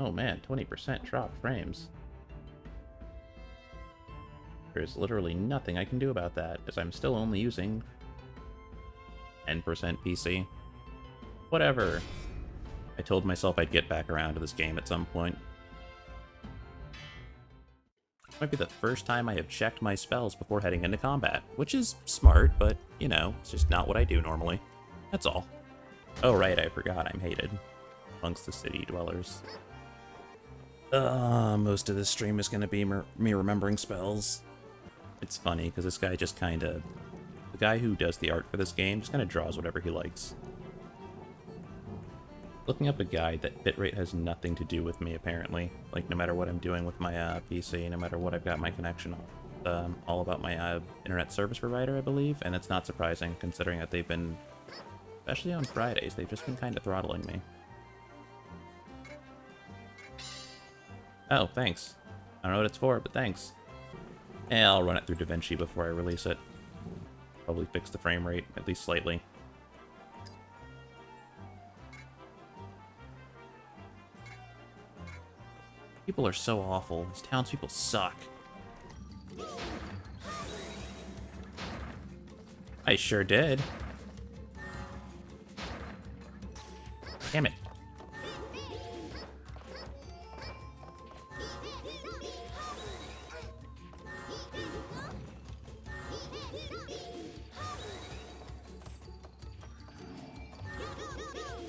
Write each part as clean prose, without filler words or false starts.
Oh man, 20% drop frames. There's literally nothing I can do about that, as I'm still only using 10% PC. Whatever. I told myself I'd get back around to this game at some point. Might be the first time I have checked my spells before heading into combat, which is smart, but, you know, it's just not what I do normally. That's all. Oh right, I forgot I'm hated amongst the city dwellers. Most of this stream is going to be me remembering spells. It's funny, because this guy just kind of... The guy who does the art for this game just kind of draws whatever he likes. Looking up a guide, that bitrate has nothing to do with me, apparently. Like, no matter what I'm doing with my PC, no matter what I've got my connection on. All about my internet service provider, I believe, and it's not surprising, considering that they've been... Especially on Fridays, they've just been kind of throttling me. Oh, thanks. I don't know what it's for, but thanks. Yeah, I'll run it through DaVinci before I release it. Probably fix the frame rate, at least slightly. People are so awful. These townspeople suck. I sure did. Damn it.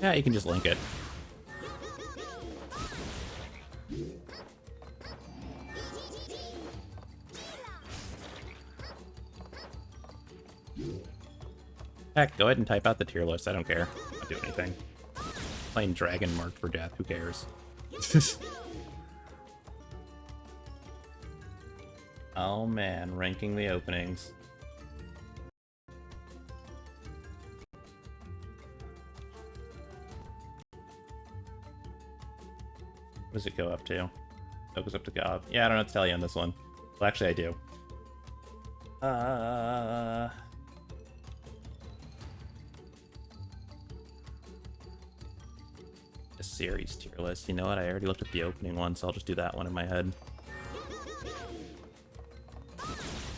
Yeah, you can just link it. Heck, go ahead and type out the tier list. I don't care. I'll do anything. Playing Dragon marked for death. Who cares? Oh man, ranking the openings. What does it go up to? It goes up to Gob. Yeah, I don't know what to tell you on this one. Well, actually, I do. A series tier list. You know what? I already looked at the opening one, so I'll just do that one in my head.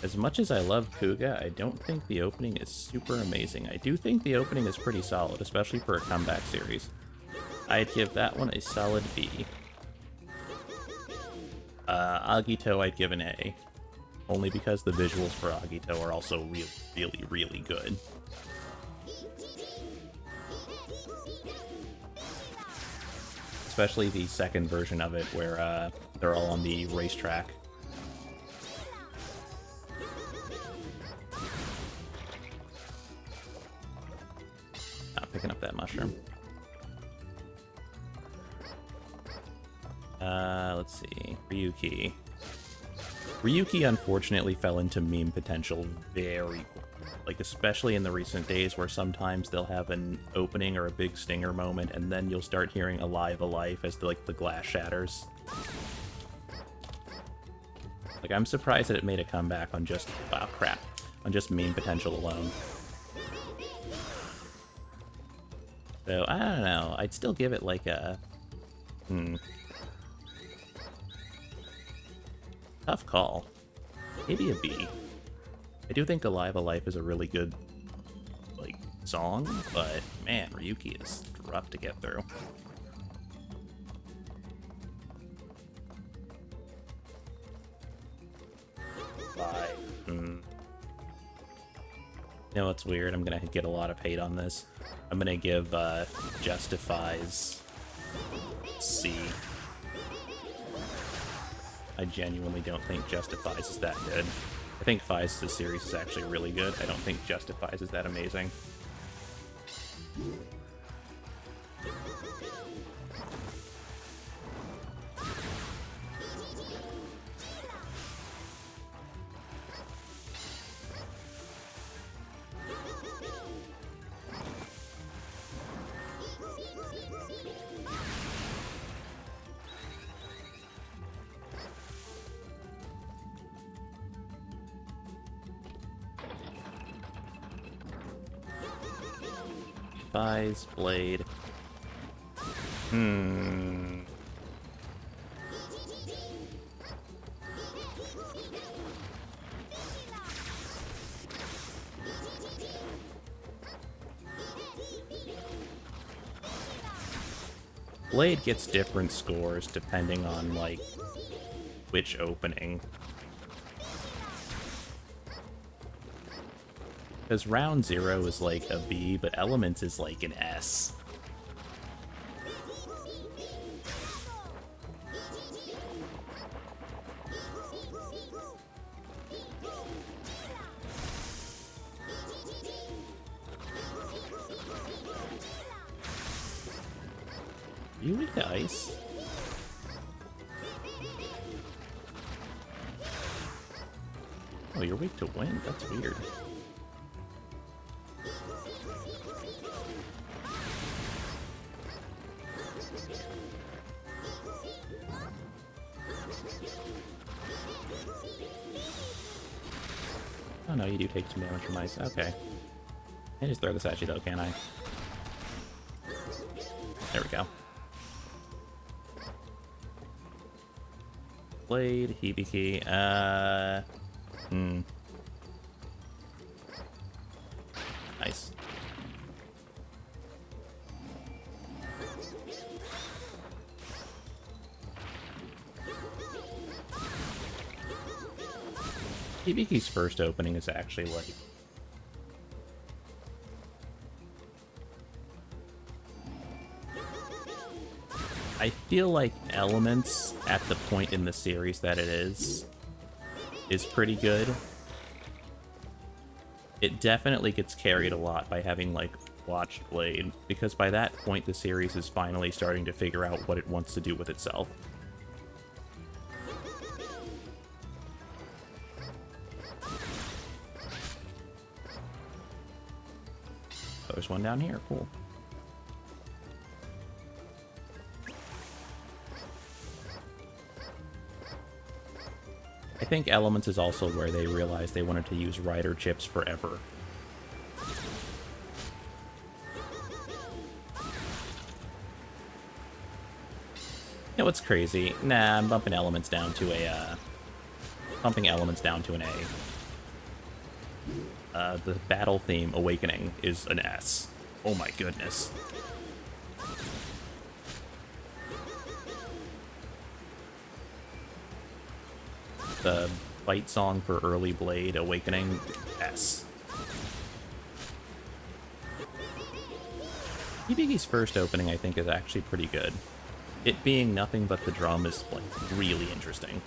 As much as I love Kuga, I don't think the opening is super amazing. I do think the opening is pretty solid, especially for a comeback series. I'd give that one a solid B. Agito I'd give an A. Only because the visuals for Agito are also really good. Especially the second version of it, where they're all on the racetrack. Not picking up that mushroom. Let's see. Ryuki. Ryuki unfortunately fell into meme potential very quickly. Like, especially in the recent days where sometimes they'll have an opening or a big stinger moment, and then you'll start hearing Alive Alive as the glass shatters. Like, I'm surprised that it made a comeback on just... Wow, crap. On just meme potential alone. So, I don't know. I'd still give it like a... Tough call. Maybe a B. I do think Alive Alive is a really good, like, song, but man, Ryuki is rough to get through. Five. You know what's weird? I'm gonna get a lot of hate on this. I'm gonna give Justifies C. I genuinely don't think Justifies is that good. I think Fies, the series, is actually really good. I don't think Justifies is that amazing. Fies, Blade. Blade gets different scores depending on, like, which opening. Because round 0 is like a B, but Elements is like an S. Are you weak to ice? Oh, you're weak to wind? That's weird. Oh no, you do take some damage from ice. Okay. I can just throw this at you though, can't I? There we go. Blade, Hibiki, Nice. Hibiki's first opening is actually like... I feel like Elements, at the point in the series that it is pretty good. It definitely gets carried a lot by having, like, watched Blade, because by that point the series is finally starting to figure out what it wants to do with itself. Oh, there's one down here, cool. I think Elements is also where they realized they wanted to use Rider chips forever. You know what's crazy? Nah, I'm bumping Elements down to a, bumping Elements down to an A. The battle theme, Awakening, is an S. Oh my goodness. The fight song for early Blade, Awakening, S. Hibiki's first opening, I think, is actually pretty good. It being nothing but the drum is, like, really interesting.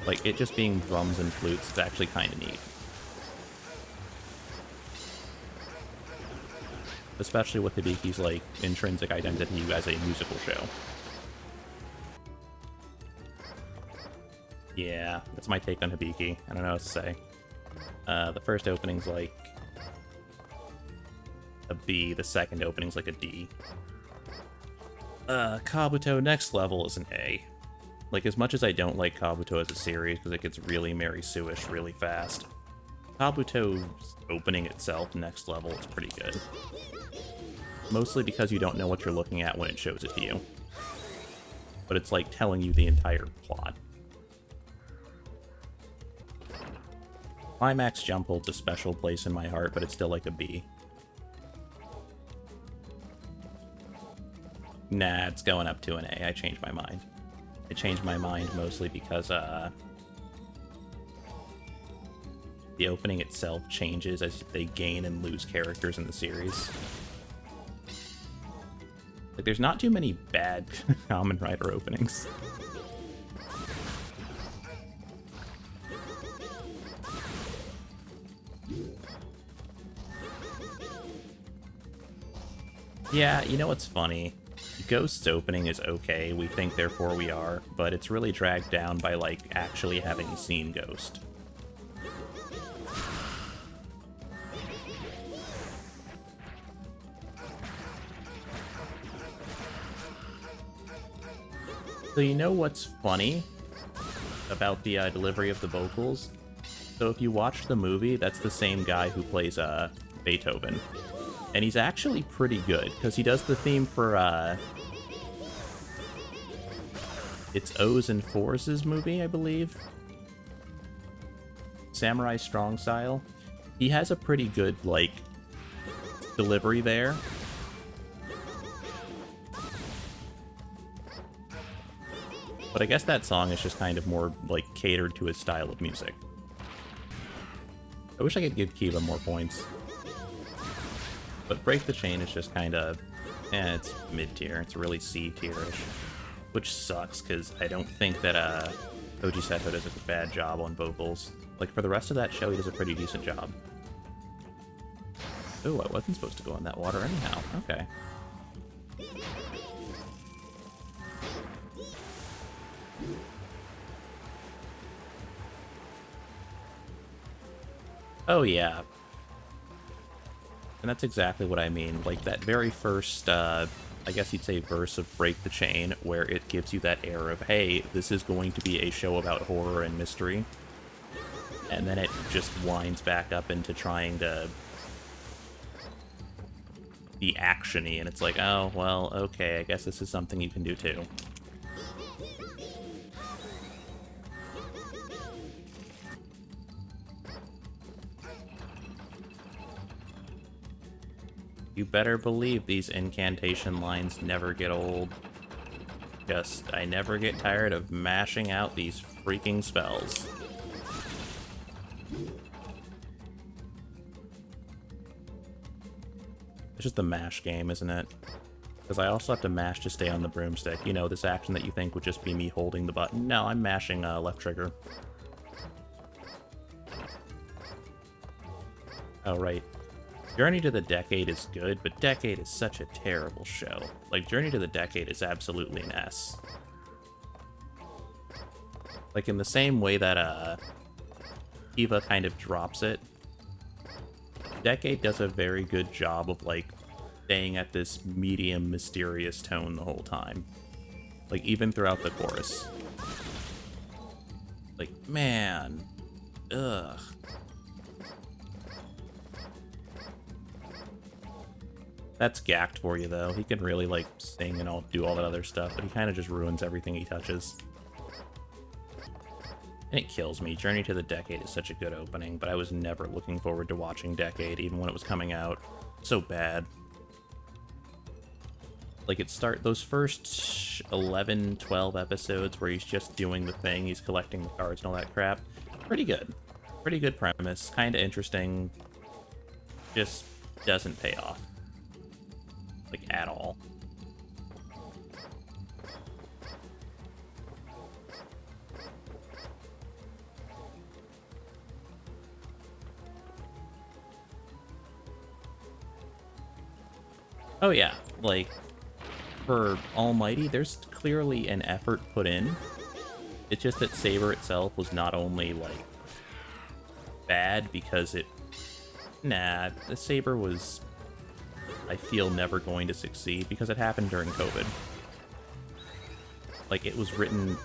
Like, it just being drums and flutes is actually kind of neat. Especially with Hibiki's, like, intrinsic identity as a musical show. Yeah, that's my take on Hibiki. I don't know what to say. The first opening's like a B, the second opening's like a D. Kabuto Next Level is an A. Like, as much as I don't like Kabuto as a series, because it gets really Mary Sue-ish really fast, Kabuto's opening itself, Next Level, is pretty good. Mostly because you don't know what you're looking at when it shows it to you. But it's like telling you the entire plot. Climax Jump holds a special place in my heart, but it's still like a B. Nah, it's going up to an A. I changed my mind. I changed my mind mostly because, the opening itself changes as they gain and lose characters in the series. Like, there's not too many bad Kamen Rider openings. Yeah, you know what's funny? Ghost's opening is okay, we think therefore we are, but it's really dragged down by, like, actually having seen Ghost. So you know what's funny about the delivery of the vocals? So if you watch the movie, that's the same guy who plays Beethoven. And he's actually pretty good, because he does the theme for it's O's and Force's movie, I believe. Samurai Strong Style, he has a pretty good, like, delivery there. But I guess that song is just kind of more, like, catered to his style of music. I wish I could give Kiva more points. But Break the Chain is just kind of... it's mid-tier. It's really C-tier-ish. Which sucks, because I don't think that Koji Seto does a bad job on vocals. Like, for the rest of that show, he does a pretty decent job. Oh, I wasn't supposed to go in that water anyhow. Okay. Oh, yeah. And that's exactly what I mean. Like, that very first, I guess you'd say verse of Break the Chain, where it gives you that air of, hey, this is going to be a show about horror and mystery. And then it just winds back up into trying to be action-y, and it's like, oh, well, okay, I guess this is something you can do too. You better believe these incantation lines never get old. Just, I never get tired of mashing out these freaking spells. It's just the mash game, isn't it? Because I also have to mash to stay on the broomstick. You know, this action that you think would just be me holding the button. No, I'm mashing left trigger. Oh, right. Journey to the Decade is good, but Decade is such a terrible show. Like, Journey to the Decade is absolutely an S. Like, in the same way that, Eva kind of drops it, Decade does a very good job of, like, staying at this medium, mysterious tone the whole time. Like, even throughout the chorus. Like, man. Ugh. That's Gacked for you, though. He can really, like, sing and do all that other stuff, but he kind of just ruins everything he touches. And it kills me. Journey to the Decade is such a good opening, but I was never looking forward to watching Decade, even when it was coming out. So bad. Like, those first 11, 12 episodes where he's just doing the thing, he's collecting the cards and all that crap. Pretty good. Pretty good premise. Kind of interesting. Just doesn't pay off. Like, at all. Oh yeah, like, for Almighty, there's clearly an effort put in. It's just that Saber itself was not only, like, bad because it... Nah, the Saber was, I feel, never going to succeed because it happened during COVID. Like, it was written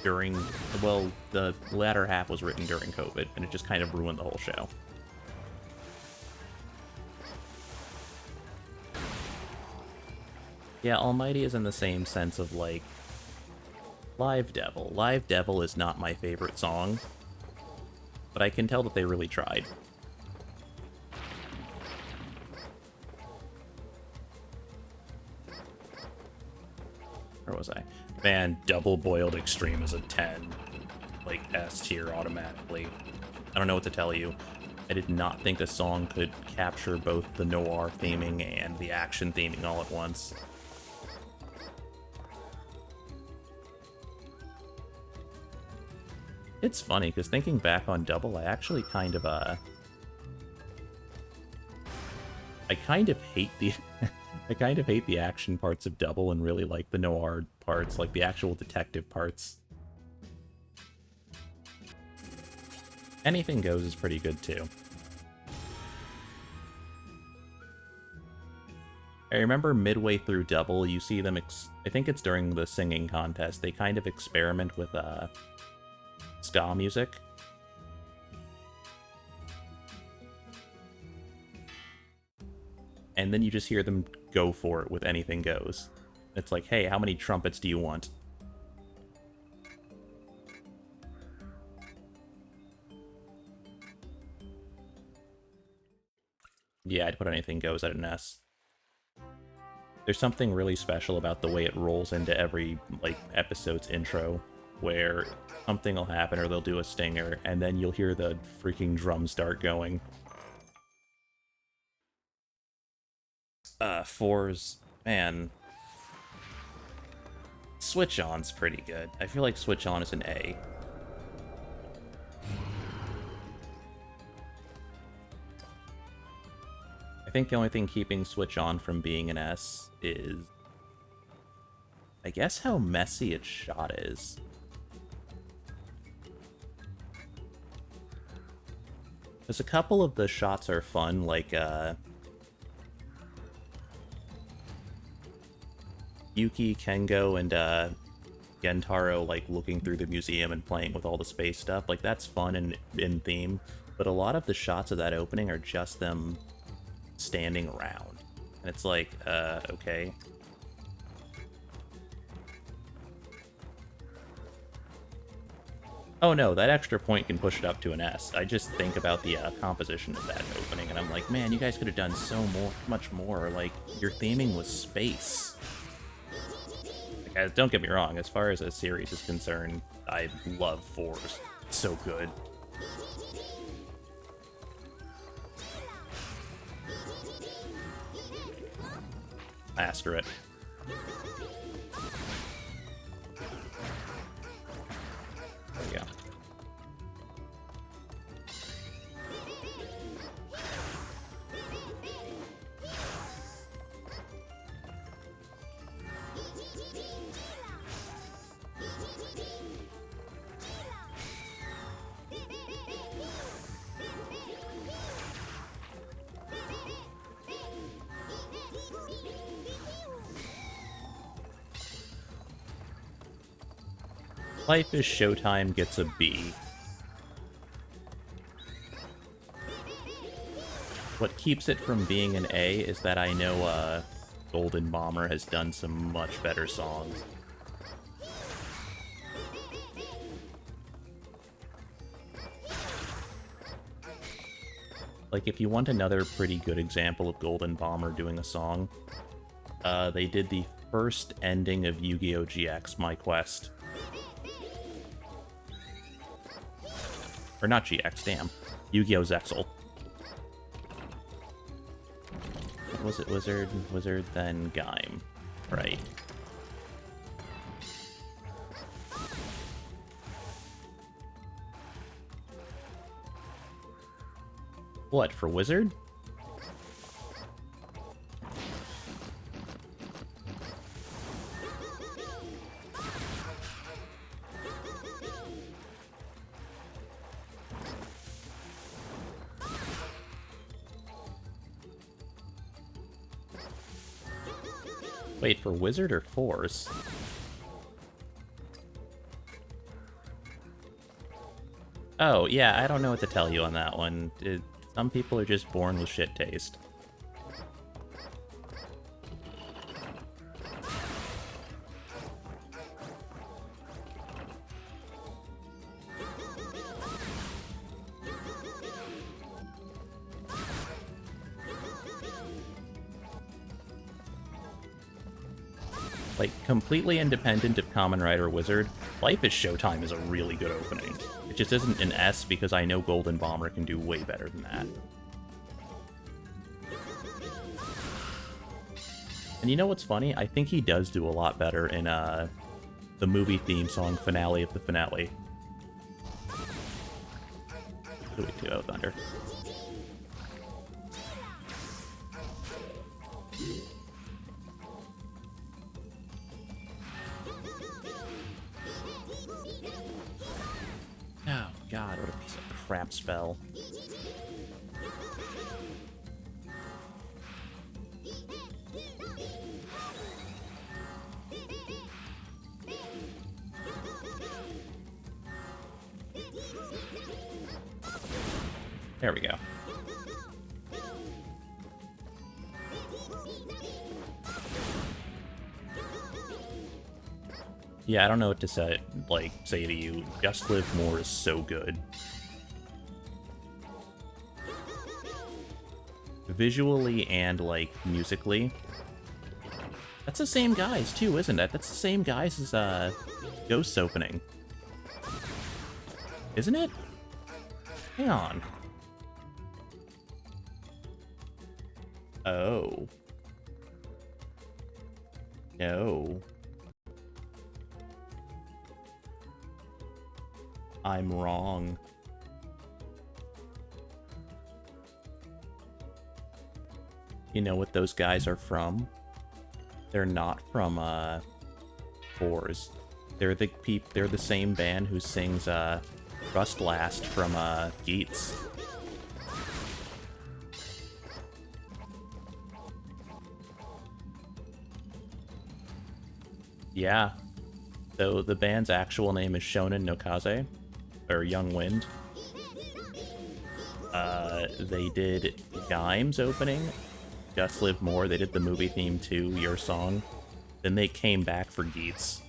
during... Well, the latter half was written during COVID, and it just kind of ruined the whole show. Yeah, Almighty is in the same sense of, like, Live Devil. Live Devil is not my favorite song, but I can tell that they really tried. Where was I? Man, Double Boiled Extreme is a 10. Like, S tier automatically. I don't know what to tell you. I did not think a song could capture both the noir theming and the action theming all at once. It's funny, because thinking back on Double, I actually kind of, I kind of hate the... I kind of hate the action parts of Double and really like the noir parts, like the actual detective parts. Anything Goes is pretty good, too. I remember midway through Double, you see them, I think it's during the singing contest, they kind of experiment with, ska music. And then you just hear them go for it with Anything Goes. It's like, hey, how many trumpets do you want? Yeah, I'd put anything goes at an S. There's something really special about the way it rolls into every, like, episode's intro, where something will happen or they'll do a stinger, and then you'll hear the freaking drum start going. Fours, man. Switch On's pretty good. I feel like Switch On is an A. I think the only thing keeping Switch On from being an S is, I guess, how messy its shot is. There's a couple of the shots are fun, like, Yuki, Kengo, and, Gentaro, like, looking through the museum and playing with all the space stuff. Like, that's fun and in theme, but a lot of the shots of that opening are just them standing around. And it's like, okay. Oh no, that extra point can push it up to an S. I just think about the composition of that opening, and I'm like, man, you guys could have done so much more. Like, your theming was space. Like, don't get me wrong, as far as a series is concerned, I love Fours. It's so good. Master it. There we go. Life is Showtime gets a B. What keeps it from being an A is that I know Golden Bomber has done some much better songs. Like, if you want another pretty good example of Golden Bomber doing a song, they did the first ending of Yu-Gi-Oh! GX, My Quest. Or not GX, damn. Yu-Gi-Oh! Zexal. What was it? Wizard, then Gaim. Right. What, for Wizard? Wait, for Wizard or Force? Oh, yeah, I don't know what to tell you on that one. Some people are just born with shit taste. Like, completely independent of Kamen Rider Wizard, Life is Showtime is a really good opening. It just isn't an S because I know Golden Bomber can do way better than that. And you know what's funny? I think he does do a lot better in the movie theme song Finale of the Finale. Who we do? Oh, Thunder. Oh god, what a piece of crap spell. There we go. Yeah, I don't know what to say to you. Just Live More is so good. visually and, like, musically. That's the same guys, too, isn't it? That's the same guys as, Ghost's opening. Isn't it? Hang on. Oh. No. I'm wrong. You know what those guys are from? They're not from, Fours. They're the same band who sings, Rust Last from, Geats. Yeah. So the band's actual name is Shonen no Kaze, or Young Wind. They did Gaim's opening, Just Live More. They did the movie theme too, Your Song. Then they came back for Geats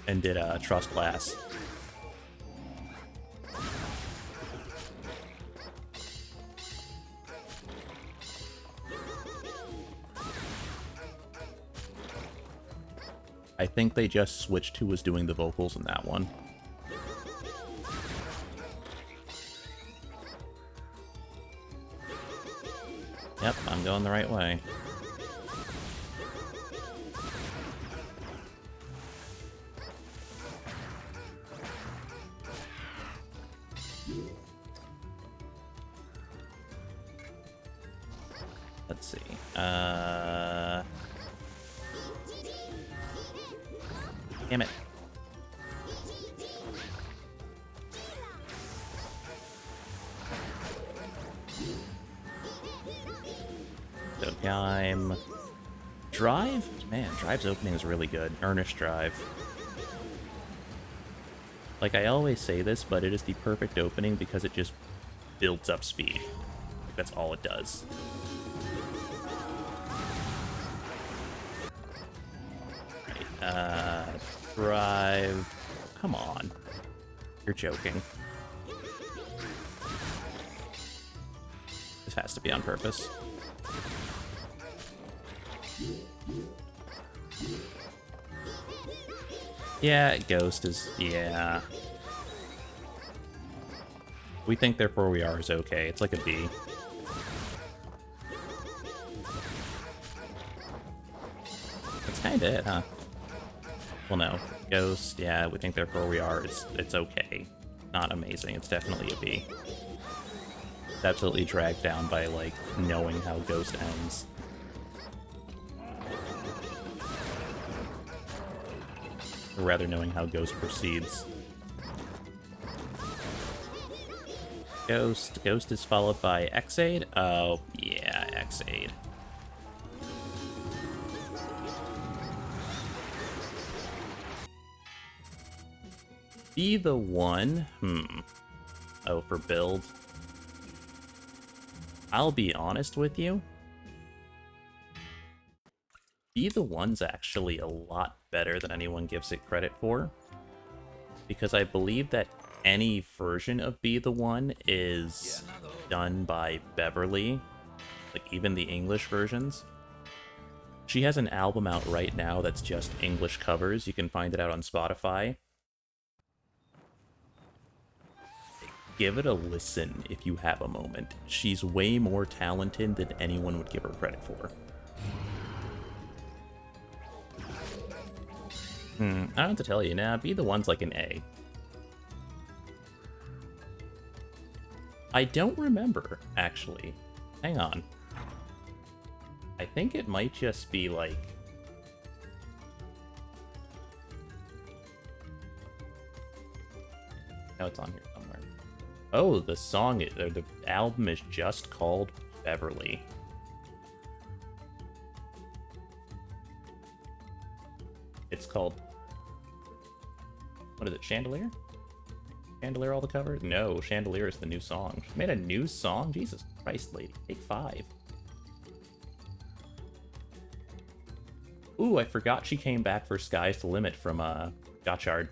and did Trust Lass. I think they just switched who was doing the vocals in that one. Yep, I'm going the right way. Let's see. Damn it. So Gaim. Drive? Man, Drive's opening is really good. Earnest Drive. Like, I always say this, but it is the perfect opening because it just builds up speed. That's all it does. Right, Drive. Come on. You're joking. This has to be on purpose. Yeah, Ghost is... yeah. We think Therefore We Are is okay. It's like a B. That's kinda it, huh? Well, no. Ghost, yeah, we think Therefore We Are. It's okay. Not amazing. It's definitely a B. It's absolutely dragged down by, like, knowing how Ghost ends. Or rather, knowing how Ghost proceeds. Ghost. Ghost is followed by Xaid. Oh, yeah, Xaid. Be the One. Oh, for build. I'll be honest with you. Be the One's actually a lot better than anyone gives it credit for. Because I believe that any version of Be the One is done by Beverly. Like, even the English versions. She has an album out right now that's just English covers. You can find it out on Spotify. Give it a listen if you have a moment. She's way more talented than anyone would give her credit for. I don't have to tell you, nah, Be the One's like an A. I don't remember, actually. Hang on. I think it might just be like... No, it's on here somewhere. Oh, the song, or the album is just called Beverly. It's called... what is it, Chandelier? Chandelier all the covers? No, Chandelier is the new song. She made a new song? Jesus Christ, lady. Take 5. Ooh, I forgot she came back for Sky's the Limit from, Gotchard.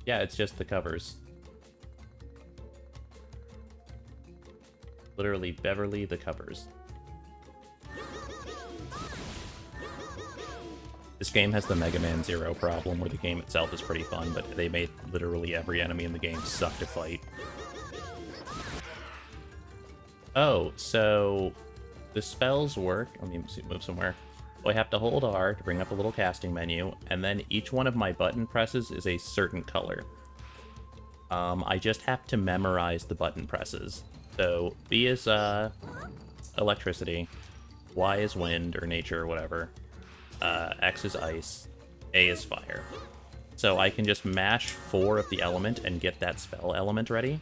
Yeah, it's just the covers. Literally, Beverly the covers. This game has the Mega Man Zero problem, where the game itself is pretty fun, but they made literally every enemy in the game suck to fight. Oh, so the spells work. Let me move somewhere. So I have to hold R to bring up a little casting menu, and then each one of my button presses is a certain color. I just have to memorize the button presses. So B is electricity, Y is wind or nature or whatever, X is ice, A is fire. So I can just mash 4 of the element and get that spell element ready.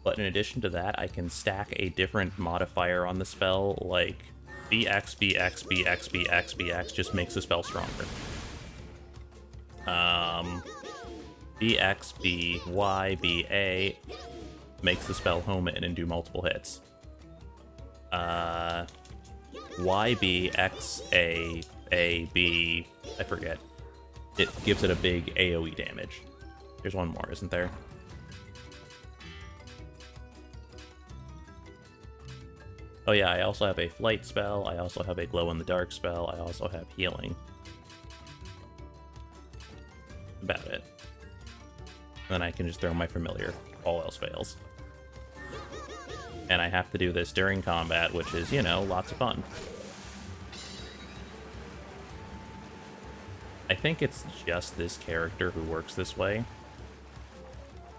But in addition to that, I can stack a different modifier on the spell, like BX, BX, BX, BX, BX just makes the spell stronger. BX, BY, BA makes the spell home in and do multiple hits. YB, XA, AB, I forget. It gives it a big AoE damage. There's one more, isn't there? Oh yeah, I also have a flight spell, I also have a glow-in-the-dark spell, I also have healing. About it. Then I can just throw my familiar, all else fails. And I have to do this during combat, which is, you know, lots of fun. I think it's just this character who works this way.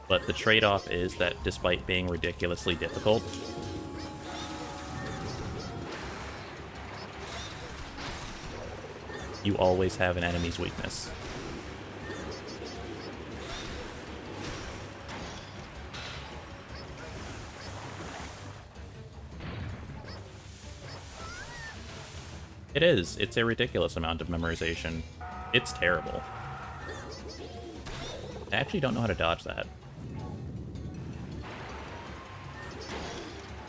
But the trade-off is that despite being ridiculously difficult, you always have an enemy's weakness. It is. It's a ridiculous amount of memorization. It's terrible. I actually don't know how to dodge that.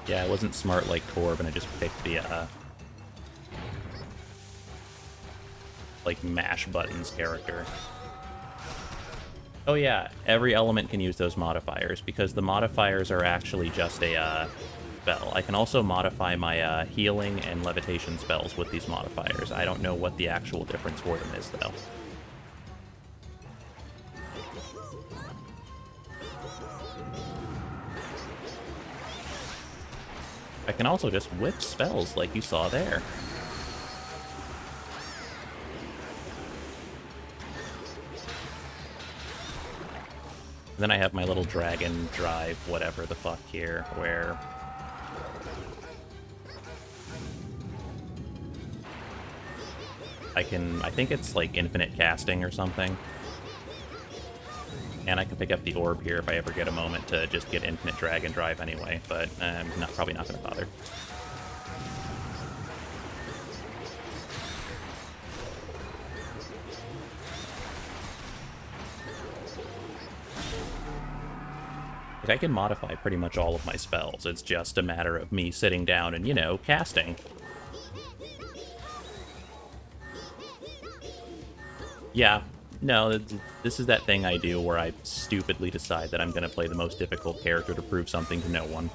Yeah, I wasn't smart like Torb, and I just picked the, like, mash buttons character. Oh yeah, every element can use those modifiers, because the modifiers are actually just a, spell. I can also modify my, healing and levitation spells with these modifiers. I don't know what the actual difference for them is, though. I can also just whip spells like you saw there. Then I have my little dragon drive, whatever the fuck here, where I think it's like infinite casting or something. And I can pick up the orb here if I ever get a moment to just get infinite dragon drive anyway, but I'm probably not going to bother. Like, I can modify pretty much all of my spells. It's just a matter of me sitting down and, you know, casting. Yeah, no, this is that thing I do where I stupidly decide that I'm going to play the most difficult character to prove something to no one.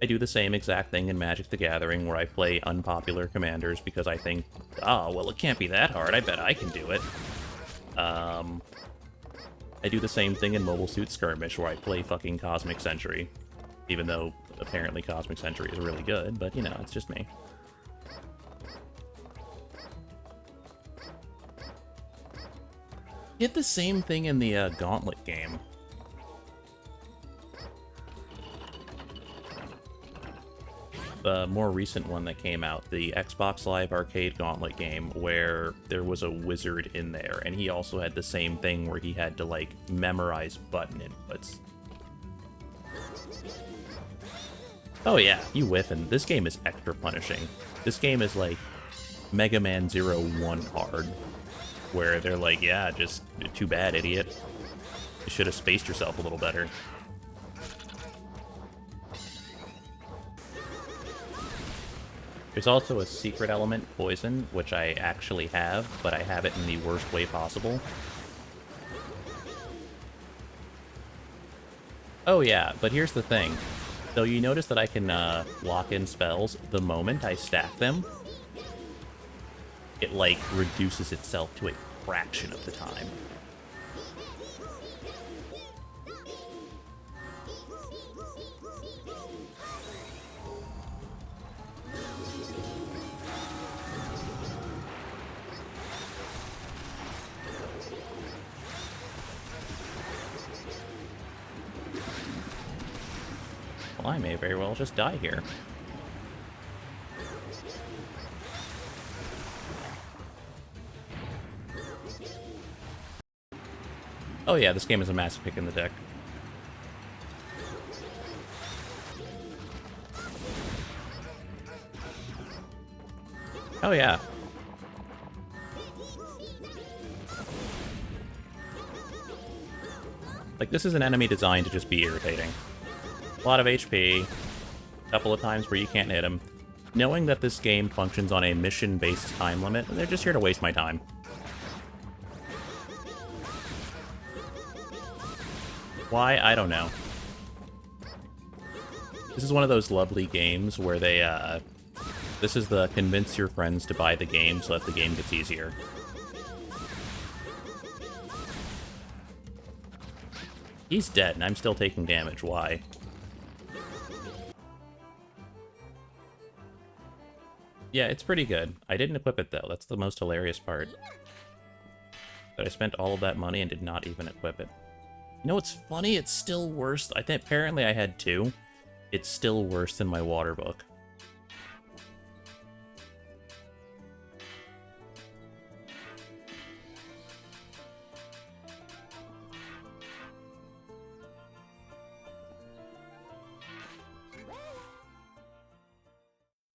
I do the same exact thing in Magic the Gathering, where I play unpopular commanders because I think, oh, well, it can't be that hard, I bet I can do it. I do the same thing in Mobile Suit Skirmish, where I play fucking Cosmic Sentry, even though apparently Cosmic Sentry is really good, but, you know, it's just me. Did the same thing in the Gauntlet game. The more recent one that came out, the Xbox Live Arcade Gauntlet game, where there was a wizard in there, and he also had the same thing where he had to, like, memorize button inputs. Oh yeah, you whiff, and this game is extra punishing. This game is like Mega Man 01 hard, where they're like, yeah, just too bad, idiot. You should have spaced yourself a little better. There's also a secret element, poison, which I actually have, but I have it in the worst way possible. Oh yeah, but here's the thing. So you notice that I can lock in spells the moment I stack them. It, like, reduces itself to a fraction of the time. Well, I may very well just die here. Oh yeah, this game is a massive pick in the deck. Oh yeah. Like, this is an enemy designed to just be irritating. A lot of HP, a couple of times where you can't hit him. Knowing that this game functions on a mission-based time limit, they're just here to waste my time. Why? I don't know. This is one of those lovely games where they, this is the convince your friends to buy the game so that the game gets easier. He's dead, and I'm still taking damage. Why? Yeah, it's pretty good. I didn't equip it, though. That's the most hilarious part. But I spent all of that money and did not even equip it. You know what's funny? It's still worse. I think apparently I had 2. It's still worse than my water book.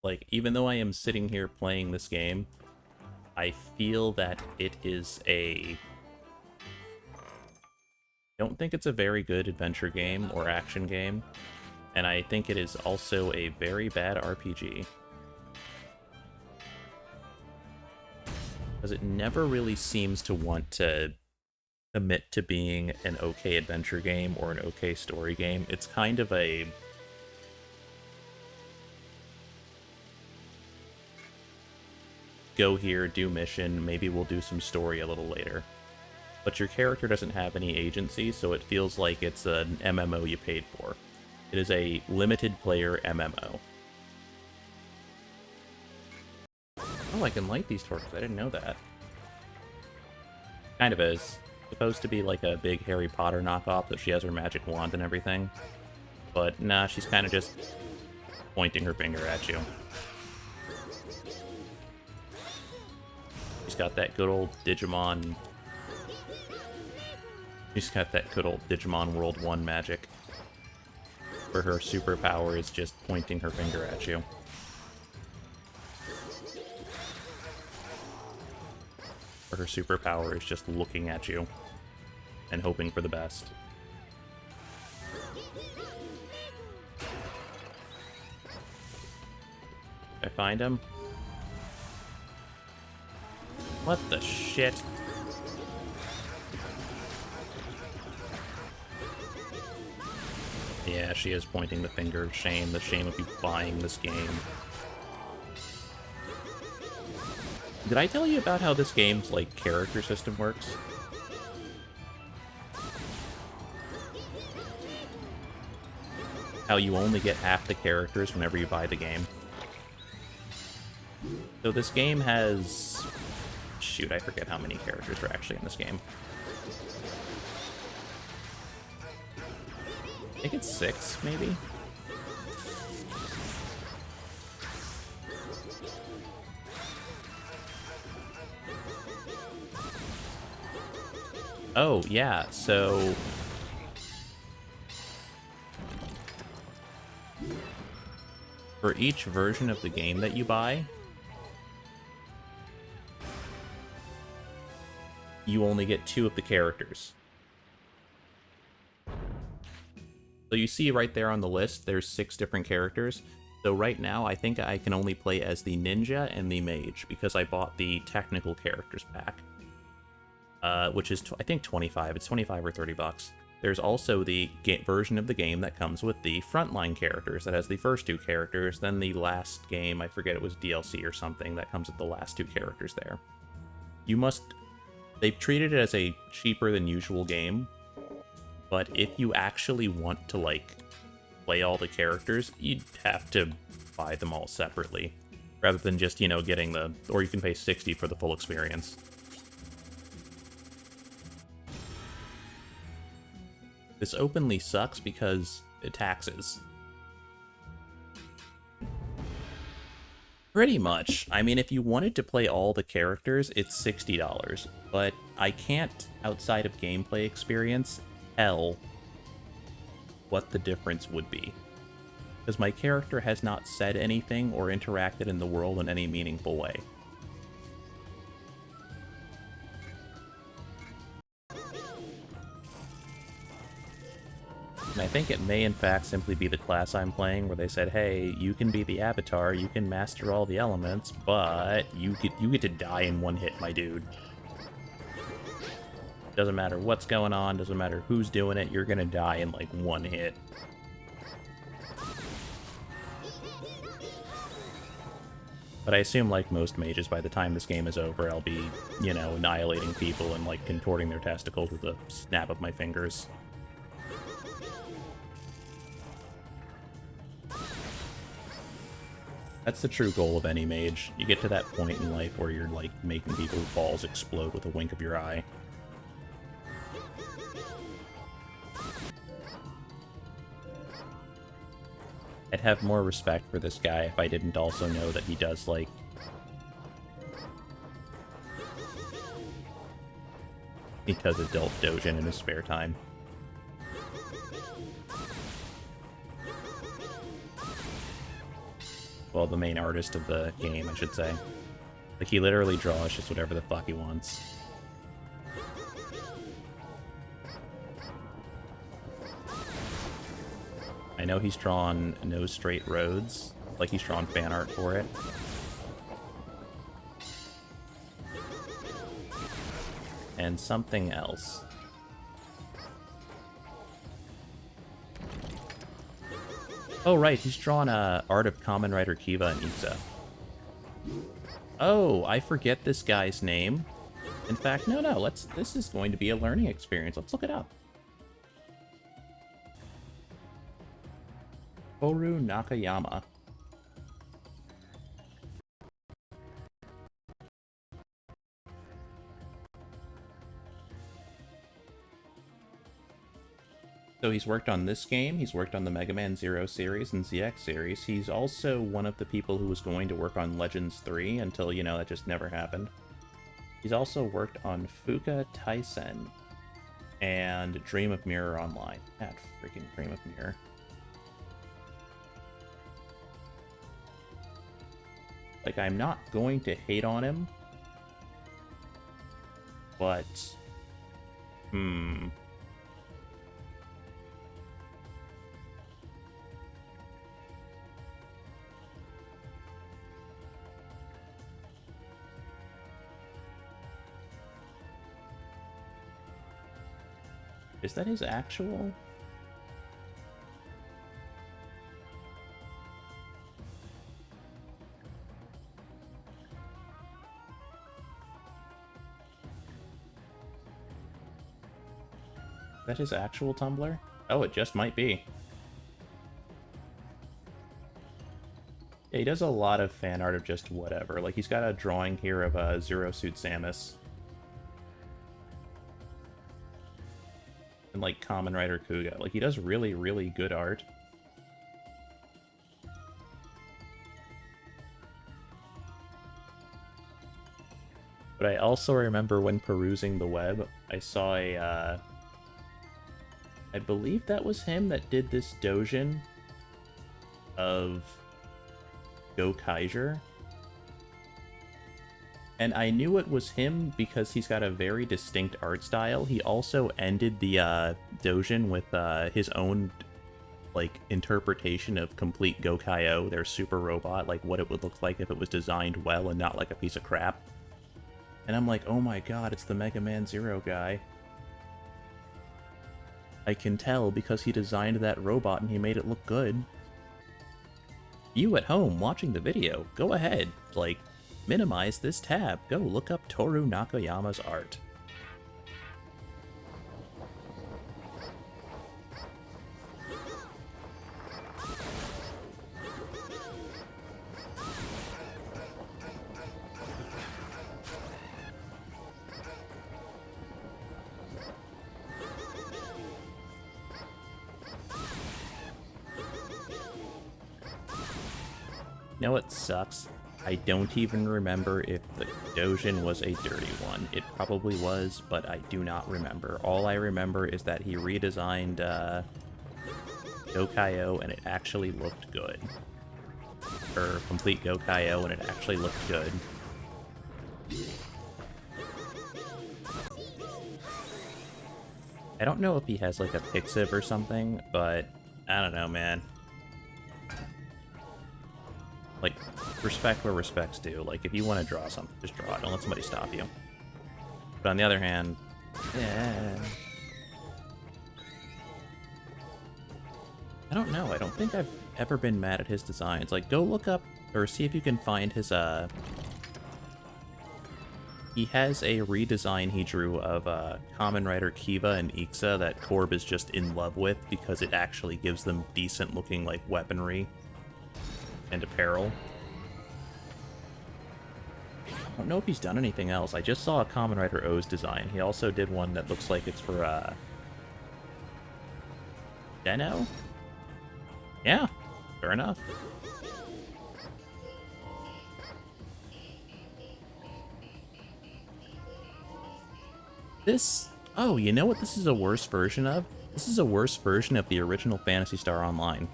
Like, even though I am sitting here playing this game, I feel that it is a... I don't think it's a very good adventure game or action game, and I think it is also a very bad RPG. Because it never really seems to want to commit to being an okay adventure game or an okay story game. It's kind of a... go here, do mission, maybe we'll do some story a little later. But your character doesn't have any agency, so it feels like it's an MMO you paid for. It is a limited player MMO. Oh, I can light these torches. I didn't know that. Kind of is. Supposed to be like a big Harry Potter knockoff, that she has her magic wand and everything. But nah, she's kind of just pointing her finger at you. She's got that good old Digimon... She's got that good old Digimon World 1 magic. Where her superpower is just pointing her finger at you. Where her superpower is just looking at you. And hoping for the best. Did I find him? What the shit? Yeah, she is pointing the finger of shame. The shame of you buying this game. Did I tell you about how this game's, like, character system works? How you only get half the characters whenever you buy the game. So this game has... Shoot, I forget how many characters are actually in this game. I think it's 6, maybe? Oh, yeah, so... For each version of the game that you buy, you only get 2 of the characters. So you see right there on the list, there's 6 different characters. So right now, I think I can only play as the ninja and the mage, because I bought the technical characters pack. Which is, I think, 25. It's 25 or 30 bucks. There's also the version of the game that comes with the frontline characters, that has the first two characters, then the last game, I forget, it was DLC or something, that comes with the last two characters there. They've treated it as a cheaper than usual game, but if you actually want to, like, play all the characters, you'd have to buy them all separately, rather than just, you know, getting or you can pay 60 for the full experience. This openly sucks because it taxes. Pretty much. I mean, if you wanted to play all the characters, it's $60, but I can't, outside of gameplay experience, tell what the difference would be. Because my character has not said anything or interacted in the world in any meaningful way. And I think it may in fact simply be the class I'm playing, where they said, hey, you can be the avatar, you can master all the elements, but you get to die in one hit, my dude. Doesn't matter what's going on, doesn't matter who's doing it, you're gonna die in like one hit. But I assume, like most mages, by the time this game is over, I'll be, you know, annihilating people and like contorting their testicles with a snap of my fingers. That's the true goal of any mage. You get to that point in life where you're, like, making people's balls explode with a wink of your eye. I'd have more respect for this guy if I didn't also know that he does, like... he does adult dojin in his spare time. Well, the main artist of the game, I should say. Like, he literally draws just whatever the fuck he wants. I know he's drawn No Straight Roads, like he's drawn fan art for it. And something else. Oh, right, he's drawn art of Kamen Rider Kiva and Issa. Oh, I forget this guy's name. In fact, no, this is going to be a learning experience. Let's look it up. Tooru Nakayama. So he's worked on this game, he's worked on the Mega Man Zero series and ZX series. He's also one of the people who was going to work on Legends 3 until, you know, that just never happened. He's also worked on Fuka Taisen and Dream of Mirror Online. That freaking Dream of Mirror. Like, I'm not going to hate on him, but... Is that his actual? Is that his actual Tumblr? Oh, it just might be. Yeah, he does a lot of fan art of just whatever. Like, he's got a drawing here of Zero Suit Samus. And, like, Kamen Rider Kuga. Like, he does really, really good art. But I also remember when perusing the web, I saw a, I believe that was him that did this doujin of Go Kaiser. And I knew it was him because he's got a very distinct art style. He also ended the doujin with his own like interpretation of complete Gokaiō, their super robot, like what it would look like if it was designed well and not like a piece of crap. And I'm like, oh my god, it's the Mega Man Zero guy. I can tell because he designed that robot and he made it look good. You at home watching the video, go ahead, like, minimize this tab. Go look up Tooru Nakayama's art. You know what sucks? I don't even remember if the Dojin was a dirty one. It probably was, but I do not remember. All I remember is that he redesigned Gokaiō and it actually looked good. Or complete Gokaiō and it actually looked good. I don't know if he has like a Pixiv or something, but I don't know, man. Like, respect where respect's due. Like, if you want to draw something, just draw it. Don't let somebody stop you. But on the other hand, yeah. I don't know. I don't think I've ever been mad at his designs. Like, go look up, or see if you can find his, He has a redesign he drew of, Kamen Rider Kiva and Ixa that Corb is just in love with because it actually gives them decent-looking, like, weaponry and apparel. I don't know if he's done anything else. I just saw a Kamen Rider O's design. He also did one that looks like it's for, Deno? Yeah, fair enough. This... Oh, you know what this is a worse version of? This is a worse version of the original Phantasy Star Online.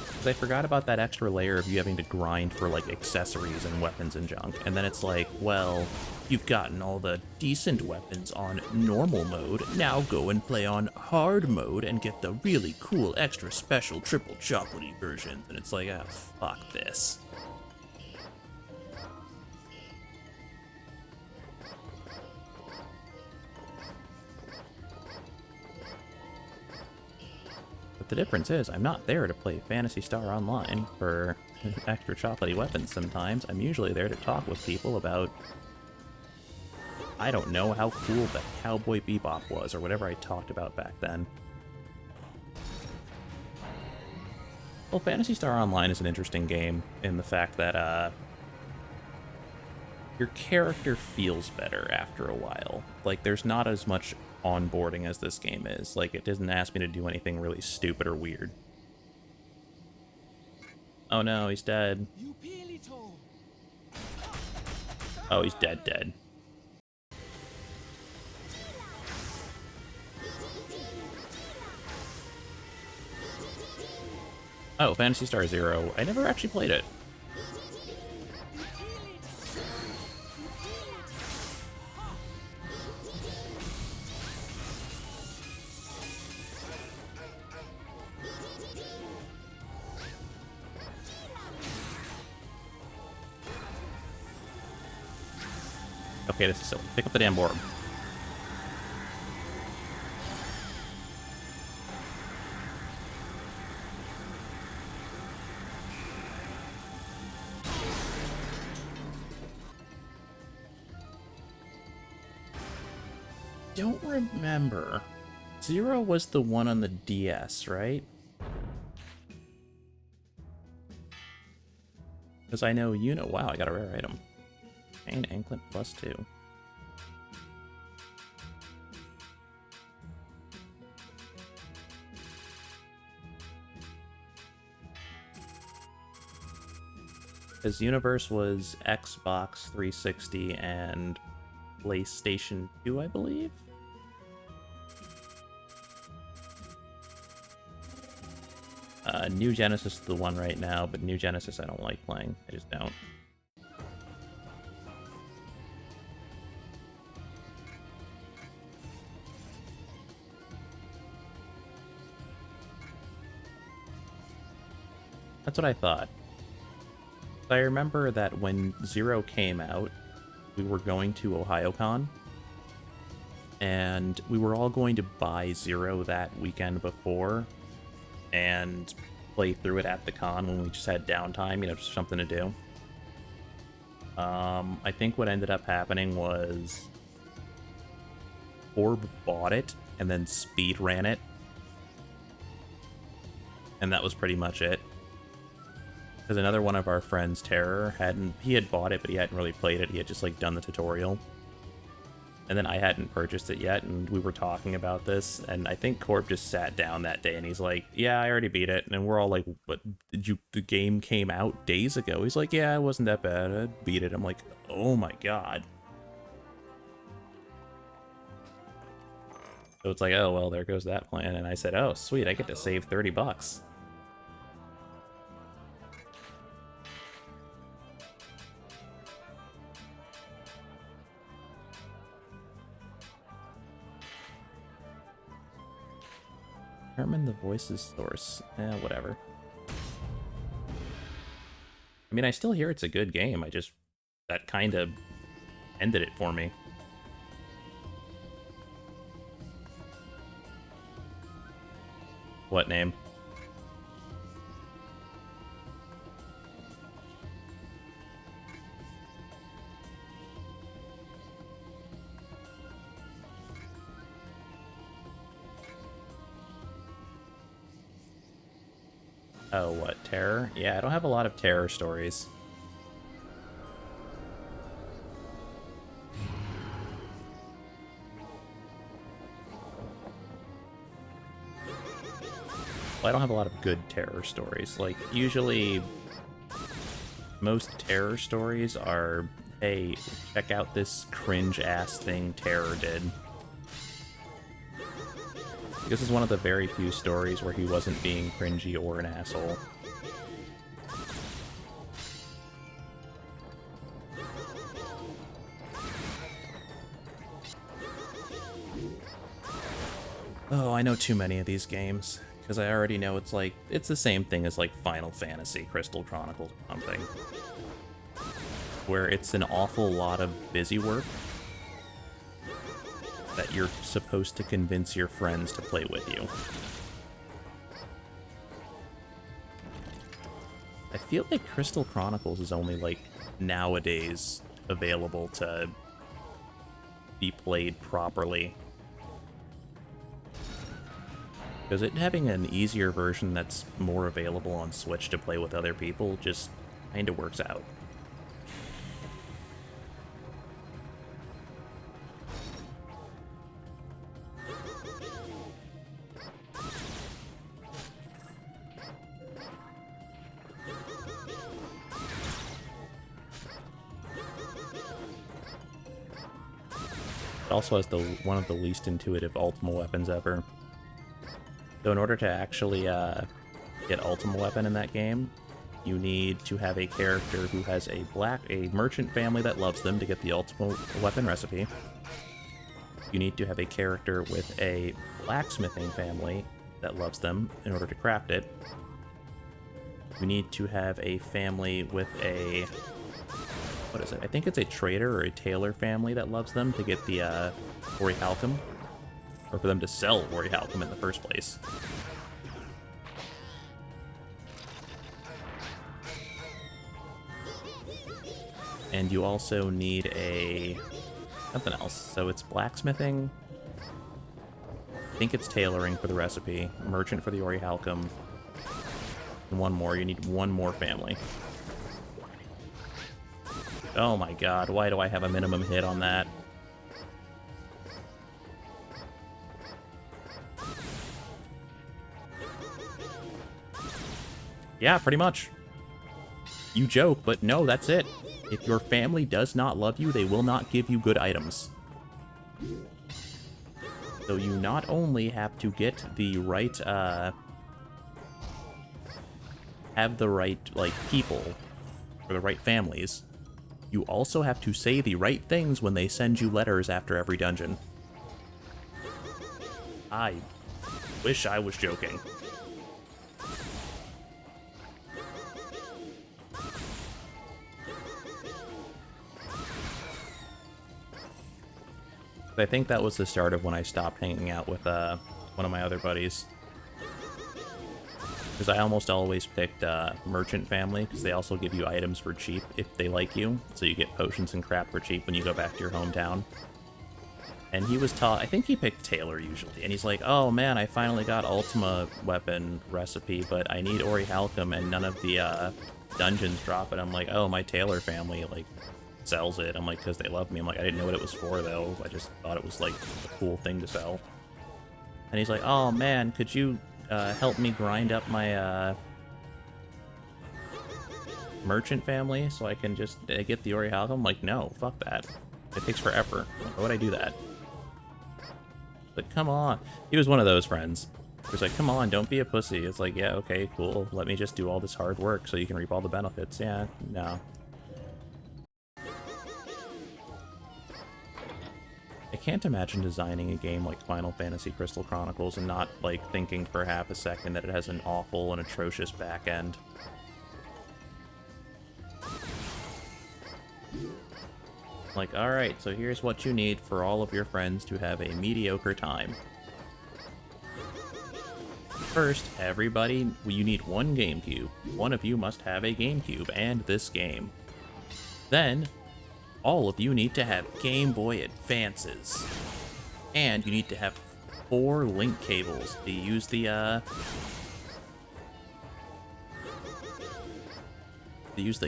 Because I forgot about that extra layer of you having to grind for, like, accessories and weapons and junk. And then it's like, well, you've gotten all the decent weapons on normal mode, now go and play on hard mode and get the really cool extra special triple chocolatey versions. And it's like, ah, fuck this. The difference is, I'm not there to play Phantasy Star Online for extra chocolatey weapons sometimes. I'm usually there to talk with people about, I don't know, how cool that Cowboy Bebop was, or whatever I talked about back then. Well, Phantasy Star Online is an interesting game in the fact that, your character feels better after a while. Like, there's not as much onboarding as this game is. Like, it doesn't ask me to do anything really stupid or weird. Oh no, he's dead. Oh, he's dead. Oh, Phantasy Star Zero. I never actually played it. Okay, this is silly. Pick up the damn orb. Don't remember. Zero was the one on the DS, right? Because I know you know. Wow, I got a rare item. Chain anklet +2. His universe was Xbox 360 and PlayStation 2, I believe? New Genesis is the one right now, but New Genesis I don't like playing. I just don't. That's what I thought. I remember that when Zero came out, we were going to OhioCon, and we were all going to buy Zero that weekend before and play through it at the con when we just had downtime, you know, just something to do. I think what ended up happening was Orb bought it and then speed ran it, and that was pretty much it. Because another one of our friends, Terror, he had bought it, but he hadn't really played it. He had just like done the tutorial. And then I hadn't purchased it yet, and we were talking about this, and I think Corp just sat down that day and he's like, yeah, I already beat it. And we're all like, but the game came out days ago. He's like, yeah, it wasn't that bad. I beat it. I'm like, oh my god. So it's like, oh, well, there goes that plan. And I said, oh, sweet, I get to save 30 bucks. Determine the voice's source. Whatever. I mean, I still hear it's a good game. That kind of ended it for me. What name? Oh, what? Terror? Yeah, I don't have a lot of terror stories. Well, I don't have a lot of good terror stories. Like, usually, most terror stories are, hey, check out this cringe-ass thing Terror did. This is one of the very few stories where he wasn't being cringy or an asshole. Oh, I know too many of these games, because I already know it's the same thing as like Final Fantasy Crystal Chronicles or something, where it's an awful lot of busy work that you're supposed to convince your friends to play with you. I feel like Crystal Chronicles is only, like, nowadays available to be played properly. Because it having an easier version that's more available on Switch to play with other people just kinda works out. It also has one of the least intuitive Ultima weapons ever. So in order to actually get Ultima weapon in that game, you need to have a character who has a merchant family that loves them to get the Ultima weapon recipe. You need to have a character with a blacksmithing family that loves them in order to craft it. You need to have a family with a... what is it? I think it's a trader or a tailor family that loves them to get the Orichalcum, or for them to sell Orichalcum in the first place. And you also need something else. So it's blacksmithing, I think it's tailoring for the recipe, merchant for the Orichalcum, and one more. You need one more family. Oh my god, why do I have a minimum hit on that? Yeah, pretty much. You joke, but no, that's it. If your family does not love you, they will not give you good items. So you not only have to get the right, have the right, like, people, or the right families, you also have to say the right things when they send you letters after every dungeon. I wish I was joking. I think that was the start of when I stopped hanging out with one of my other buddies. Because I almost always picked Merchant Family, because they also give you items for cheap if they like you. So you get potions and crap for cheap when you go back to your hometown. And he was taught, I think he picked Taylor usually, and he's like, oh man, I finally got Ultima weapon recipe, but I need Orichalcum and none of the dungeons drop it. I'm like, oh, my Taylor family, like, sells it. I'm like, because they love me. I'm like, I didn't know what it was for, though. I just thought it was, like, a cool thing to sell. And he's like, oh man, could you help me grind up my Merchant Family so I can just get the Orichalcum? I'm like, no, fuck that. It takes forever. Why would I do that? Like, come on. He was one of those friends. He was like, come on, don't be a pussy. It's like, yeah, okay, cool. Let me just do all this hard work so you can reap all the benefits. Yeah, no. I can't imagine designing a game like Final Fantasy Crystal Chronicles and not, like, thinking for half a second that it has an awful and atrocious back end. Like, alright, so here's what you need for all of your friends to have a mediocre time. First, everybody, you need one GameCube. One of you must have a GameCube and this game. Then, all of you need to have Game Boy Advances. And you need to have 4 link cables to use the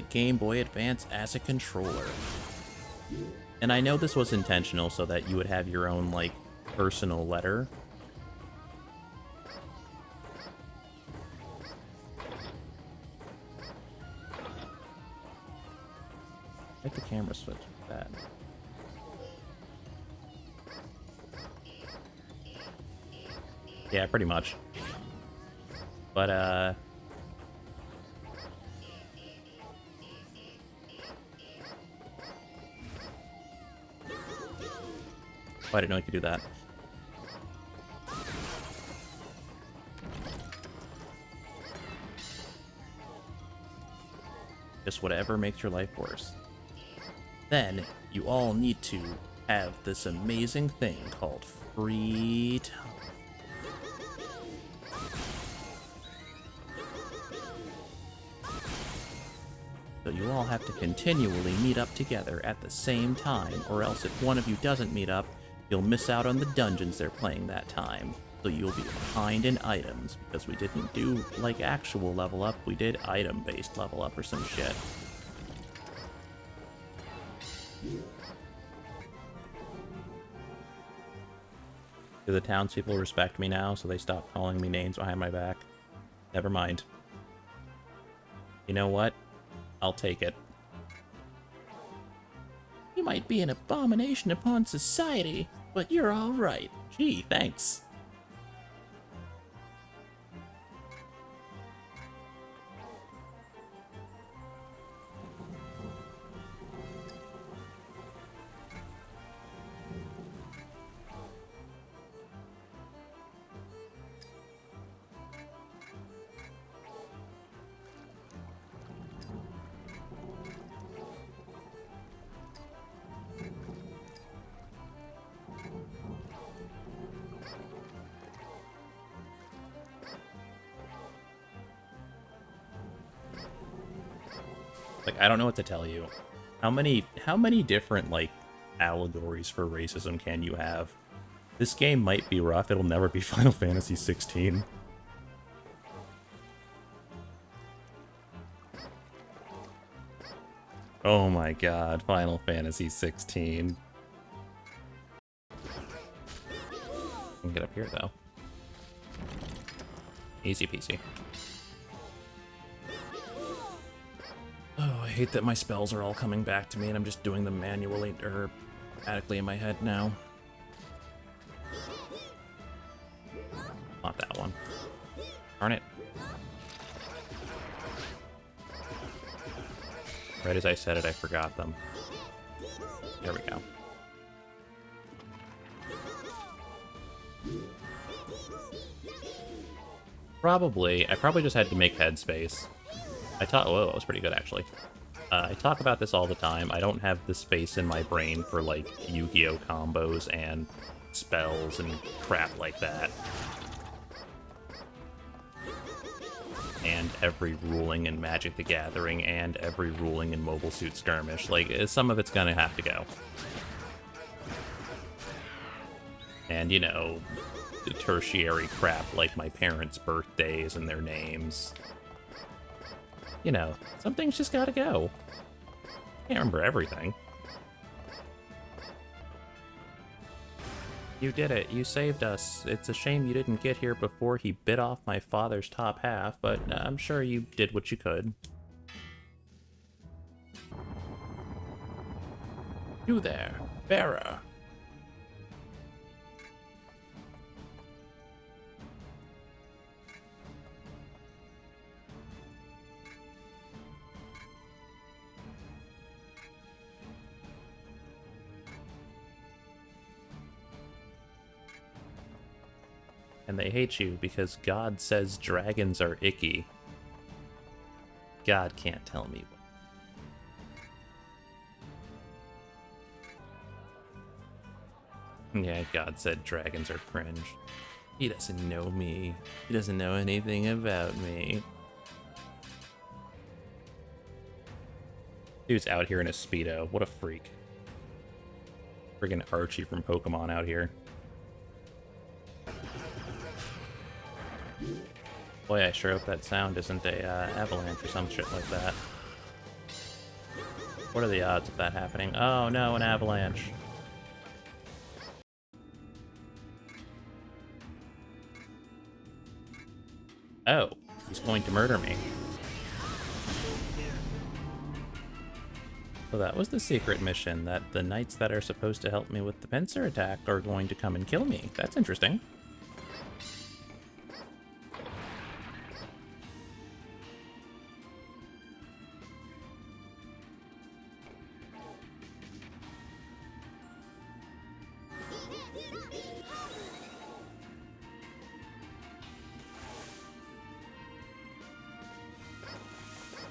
Game Boy Advance as a controller. And I know this was intentional so that you would have your own, like, personal letter. Hit the camera switch with that. Yeah, pretty much. But, oh, I didn't know you could do that. Just whatever makes your life worse. Then, you all need to have this amazing thing called free time. So you all have to continually meet up together at the same time, or else if one of you doesn't meet up, you'll miss out on the dungeons they're playing that time. So you'll be behind in items, because we didn't do, like, actual level up, we did item-based level up or some shit. Do the townspeople respect me now, so they stop calling me names behind my back? Never mind. You know what? I'll take it. You might be an abomination upon society, but you're alright. Gee, thanks. Like, I don't know what to tell you. How many different, like, allegories for racism can you have? This game might be rough, it'll never be Final Fantasy 16. Oh my god, Final Fantasy 16. I can get up here, though. Easy peasy. Oh, I hate that my spells are all coming back to me and I'm just doing them manually, or automatically in my head now. Not that one. Darn it. Right as I said it, I forgot them. There we go. Probably. I probably just had to make headspace. Whoa, that was pretty good, actually. I talk about this all the time. I don't have the space in my brain for, like, Yu-Gi-Oh! Combos and spells and crap like that. And every ruling in Magic the Gathering and every ruling in Mobile Suit Skirmish. Like, some of it's gonna have to go. And, you know, the tertiary crap like my parents' birthdays and their names. You know, some things just gotta go. Can't remember everything. You did it. You saved us. It's a shame you didn't get here before he bit off my father's top half, but I'm sure you did what you could. You there, bearer. And they hate you because God says dragons are icky. God can't tell me what. Yeah, God said dragons are cringe. He doesn't know me. He doesn't know anything about me. Dude's out here in a Speedo. What a freak. Friggin' Archie from Pokemon out here. Boy, I sure hope that sound isn't a avalanche or some shit like that. What are the odds of that happening? Oh no, an avalanche. Oh, he's going to murder me. So that was the secret mission, that the knights that are supposed to help me with the pincer attack are going to come and kill me. That's interesting.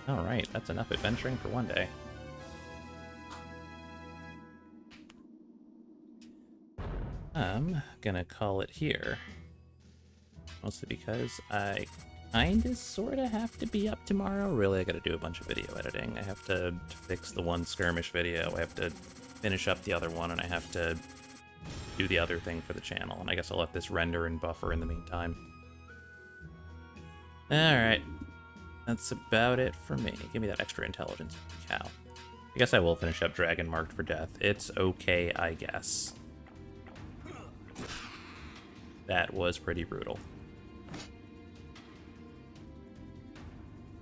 Alright, that's enough adventuring for one day. I'm gonna call it here. Mostly because I kinda sorta have to be up tomorrow. Really, I gotta do a bunch of video editing. I have to fix the one skirmish video, I have to finish up the other one, and I have to do the other thing for the channel. And I guess I'll let this render and buffer in the meantime. Alright. That's about it for me. Give me that extra intelligence, cow. I guess I will finish up Dragon Marked for Death. It's okay, I guess. That was pretty brutal.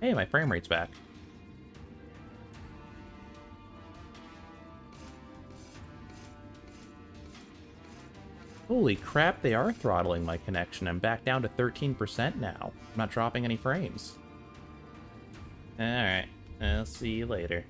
Hey, my frame rate's back. Holy crap, they are throttling my connection. I'm back down to 13% now. I'm not dropping any frames. Alright, I'll see you later.